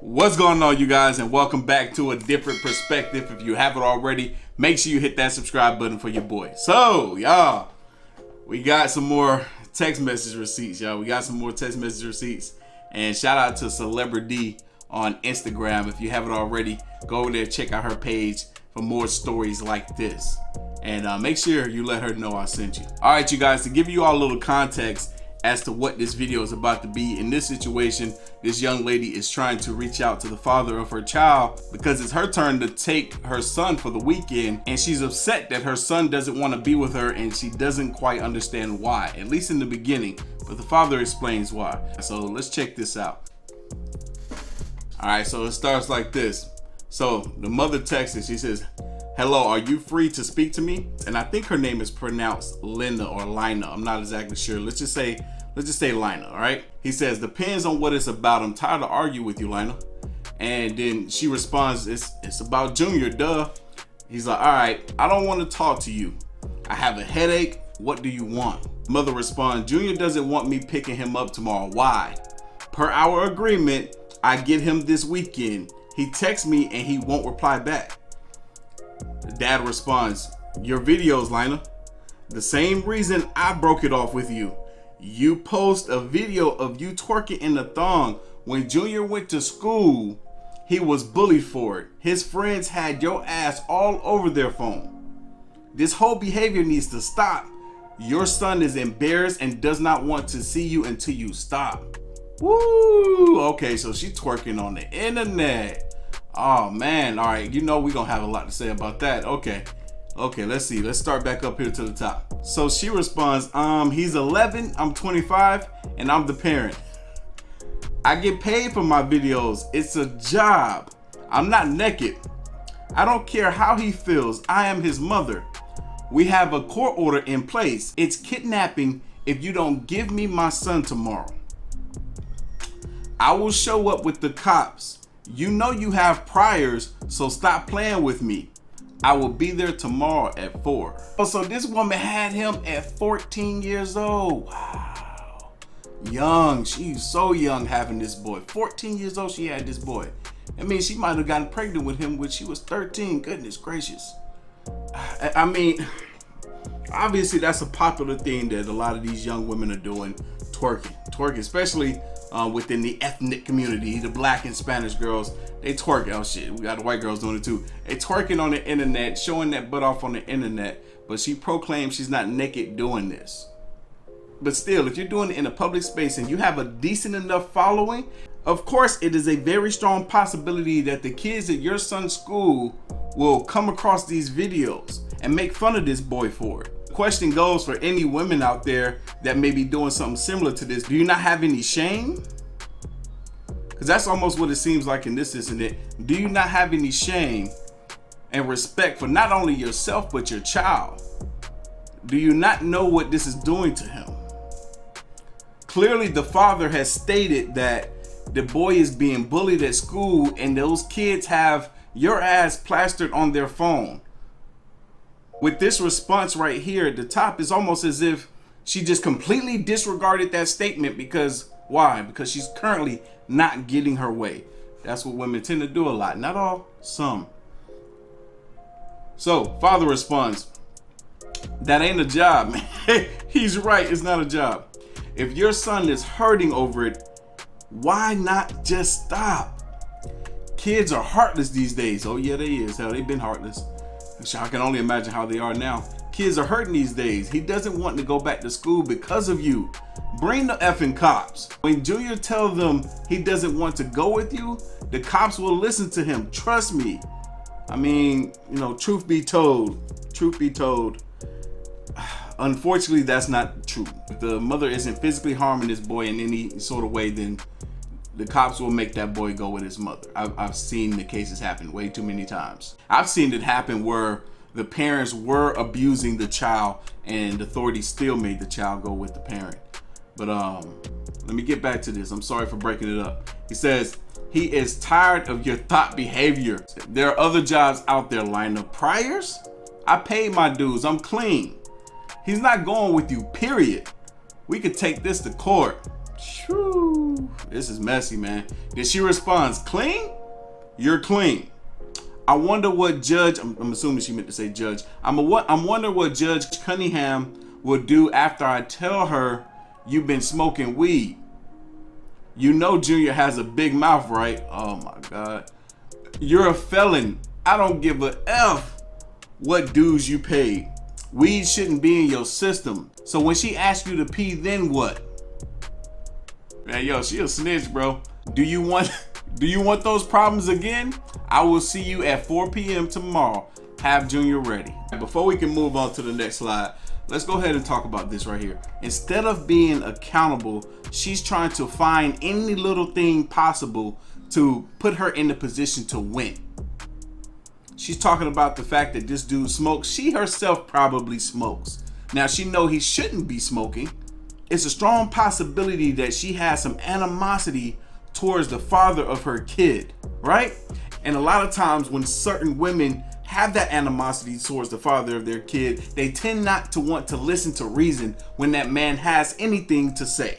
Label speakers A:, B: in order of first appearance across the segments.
A: What's going on, you guys, and welcome back to a different perspective. If you haven't already, make sure you hit that subscribe button for your boy. So, y'all, we got some more text message receipts, y'all. We got some more text message receipts. And shout out to Celebrity on Instagram. If you haven't already, go over there, check out her page for more stories like this. And make sure you let her know I sent you. All right, you guys, to give you all a little context as to what this video is about to be. In this situation, this young lady is trying to reach out to the father of her child because it's her turn to take her son for the weekend, and she's upset that her son doesn't want to be with her and she doesn't quite understand why, at least in the beginning, but the father explains why. So let's check this out. All right, so it starts like this. So the mother texts, she says, "Hello, are you free to speak to me?" And I think her name is pronounced Linda or Lina. I'm not exactly sure. Let's just say Lina, all right? He says, "Depends on what it's about. I'm tired of arguing with you, Lina." And then she responds, it's about Junior, duh. He's like, "All right, I don't want to talk to you. I have a headache. What do you want?" Mother responds, "Junior doesn't want me picking him up tomorrow. Why? Per our agreement, I get him this weekend. He texts me and he won't reply back." Dad responds, "Your videos, Lina. The same reason I broke it off with you. You post a video of you twerking in the thong. When Junior went to school, he was bullied for it. His friends had your ass all over their phone. This whole behavior needs to stop. Your son is embarrassed and does not want to see you until you stop." Woo! Okay, so she's twerking on the internet. Oh man, all right, you know we're gonna have a lot to say about that. Okay, let's see. Let's start back up here to the top. So she responds, "He's 11, I'm 25, and I'm the parent. I get paid for my videos. It's a job. I'm not naked. I don't care how he feels. I am his mother. We have a court order in place. It's kidnapping if you don't give me my son tomorrow. I will show up with the cops. You know you have priors, so stop playing with me. I will be there tomorrow at 4. Oh, so this woman had him at 14 years old. Wow. Young. She's so young having this boy. 14 years old she had this boy. I mean, she might have gotten pregnant with him when she was 13. Goodness gracious. I mean, obviously that's a popular thing that a lot of these young women are doing. Twerking, especially within the ethnic community, the black and Spanish girls, they twerk. Oh shit, we got the white girls doing it too. They twerking on the internet, showing that butt off on the internet, but she proclaims she's not naked doing this. But still, if you're doing it in a public space and you have a decent enough following, of course it is a very strong possibility that the kids at your son's school will come across these videos and make fun of this boy for it. Question goes for any women out there that may be doing something similar to this. Do you not have any shame? Because that's almost what it seems like in this incident. Do you not have any shame and respect for not only yourself but your child? Do you not know what this is doing to him? Clearly the father has stated that the boy is being bullied at school and those kids have your ass plastered on their phone. With this response right here at the top, it's almost as if she just completely disregarded that statement because why? Because she's currently not getting her way. That's what women tend to do a lot. Not all, some. So father responds, "That ain't a job, man." He's right, it's not a job. If your son is hurting over it, why not just stop? Kids are heartless these days. Oh yeah, they is. Hell, they've been heartless. I can only imagine how they are now. Kids are hurting these days. He doesn't want to go back to school because of you. Bring the effing cops. When Junior tells them he doesn't want to go with you, the cops will listen to him. Trust me. I mean, you know, truth be told, unfortunately, that's not true. If the mother isn't physically harming this boy in any sort of way, then the cops will make that boy go with his mother. I've seen the cases happen way too many times. I've seen it happen where the parents were abusing the child and authorities still made the child go with the parent. But let me get back to this. I'm sorry for breaking it up. He says, he is tired of your thought behavior. There are other jobs out there, Lina. Priors? I paid my dues. I'm clean. He's not going with you, period. We could take this to court. Shoo. This is messy, man. Then she responds, clean? You're clean. I wonder what judge, I'm assuming she meant to say judge. I'm wondering what Judge Cunningham will do after I tell her you've been smoking weed. You know Junior has a big mouth, right? Oh my God. You're a felon. I don't give a F what dues you paid. Weed shouldn't be in your system. So when she asks you to pee, then what? Man, yo, she a snitch, bro. Do you want those problems again? I will see you at 4 p.m. tomorrow. Have Junior ready. Before we can move on to the next slide, let's go ahead and talk about this right here. Instead of being accountable, she's trying to find any little thing possible to put her in the position to win. She's talking about the fact that this dude smokes. She herself probably smokes. Now she know he shouldn't be smoking. It's a strong possibility that she has some animosity towards the father of her kid, right? And a lot of times when certain women have that animosity towards the father of their kid, they tend not to want to listen to reason when that man has anything to say.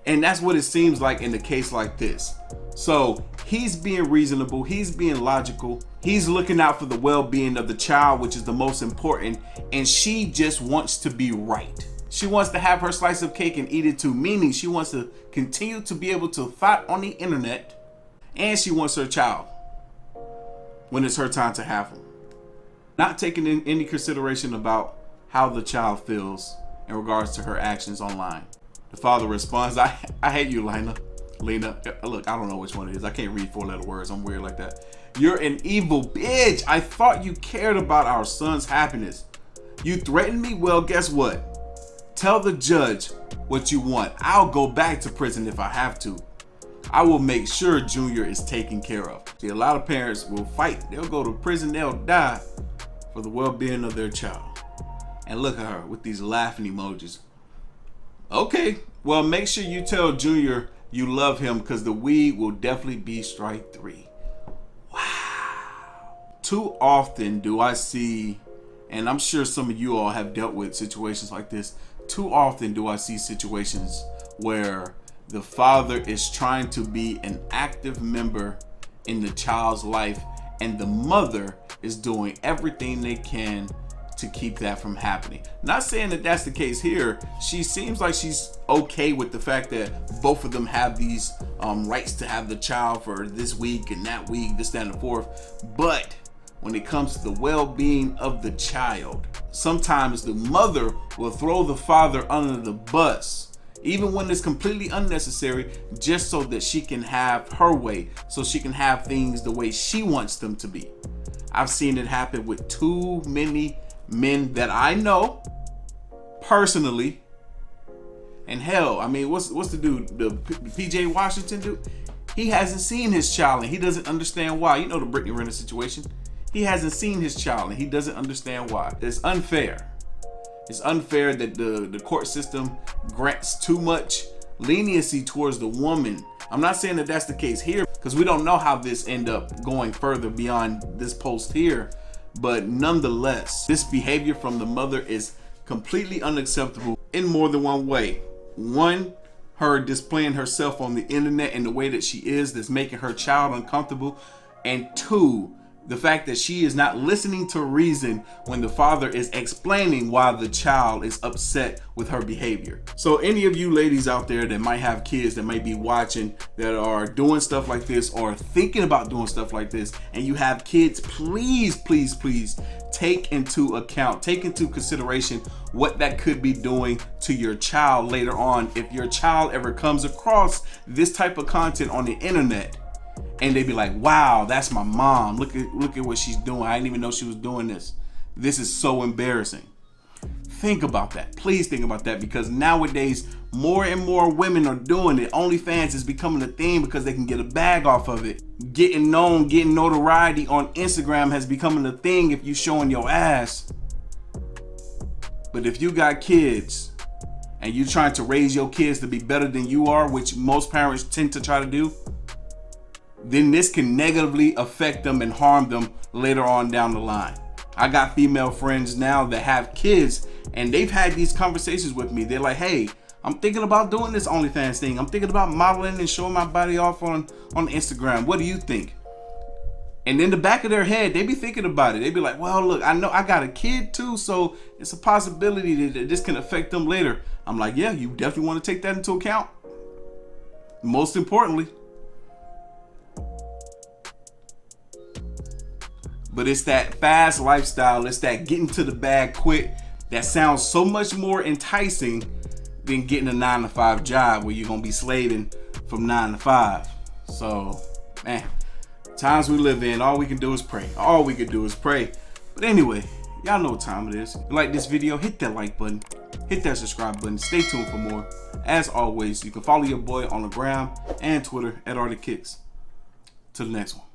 A: And that's what it seems like in the case like this. So he's being reasonable, he's being logical, he's looking out for the well-being of the child, which is the most important, and she just wants to be right. She wants to have her slice of cake and eat it too, meaning she wants to continue to be able to fight on the internet, and she wants her child when it's her time to have him. Not taking in any consideration about how the child feels in regards to her actions online. The father responds, I hate you, Lena. Look, I don't know which one it is. I can't read 4-letter words. I'm weird like that. You're an evil bitch. I thought you cared about our son's happiness. You threatened me? Well, guess what? Tell the judge what you want. I'll go back to prison if I have to. I will make sure Junior is taken care of. See, a lot of parents will fight. They'll go to prison. They'll die for the well-being of their child. And look at her with these laughing emojis. Okay, well, make sure you tell Junior you love him, because the weed will definitely be strike 3. Wow. Too often do I see, and I'm sure some of you all have dealt with situations like this, too often do I see situations where the father is trying to be an active member in the child's life, and the mother is doing everything they can to keep that from happening. Not saying that that's the case here. She seems like she's okay with the fact that both of them have these rights to have the child for this week and that week, this, that, and the fourth. But when it comes to the well-being of the child, sometimes the mother will throw the father under the bus, even when it's completely unnecessary, just so that she can have her way, so she can have things the way she wants them to be. I've seen it happen with too many men that I know personally. And hell, I mean, what's the dude, the PJ Washington dude? He hasn't seen his child and he doesn't understand why. You know the Brittany Renner situation. He hasn't seen his child and he doesn't understand why. It's unfair. It's unfair that the court system grants too much leniency towards the woman. I'm not saying that that's the case here, because we don't know how this end up going further beyond this post here. But nonetheless, this behavior from the mother is completely unacceptable in more than one way. One, her displaying herself on the internet in the way that she is, that's making her child uncomfortable. And two, the fact that she is not listening to reason when the father is explaining why the child is upset with her behavior. So any of you ladies out there that might have kids that might be watching that are doing stuff like this or thinking about doing stuff like this, and you have kids, please, please, please take into account, take into consideration what that could be doing to your child later on. If your child ever comes across this type of content on the internet, and they be like, wow, that's my mom. Look at what she's doing. I didn't even know she was doing this. This is so embarrassing. Think about that. Please think about that, because nowadays more and more women are doing it. OnlyFans is becoming a thing because they can get a bag off of it. Getting known, getting notoriety on Instagram has become a thing if you showing your ass. But if you got kids and you're trying to raise your kids to be better than you are, which most parents tend to try to do, then this can negatively affect them and harm them later on down the line. I got female friends now that have kids, and they've had these conversations with me. They're like, hey, I'm thinking about doing this OnlyFans thing. I'm thinking about modeling and showing my body off on Instagram. What do you think? And in the back of their head, they be thinking about it. They be like, well, look, I know I got a kid too, so it's a possibility that this can affect them later. I'm like, yeah, you definitely want to take that into account. Most importantly. But it's that fast lifestyle. It's that getting to the bag quick that sounds so much more enticing than getting a 9-to-5 job where you're going to be slaving from 9 to 5. So, man, times we live in, all we can do is pray. All we can do is pray. But anyway, y'all know what time it is. If you like this video, hit that like button. Hit that subscribe button. Stay tuned for more. As always, you can follow your boy on the gram and Twitter at Artofkickz. Till the next one.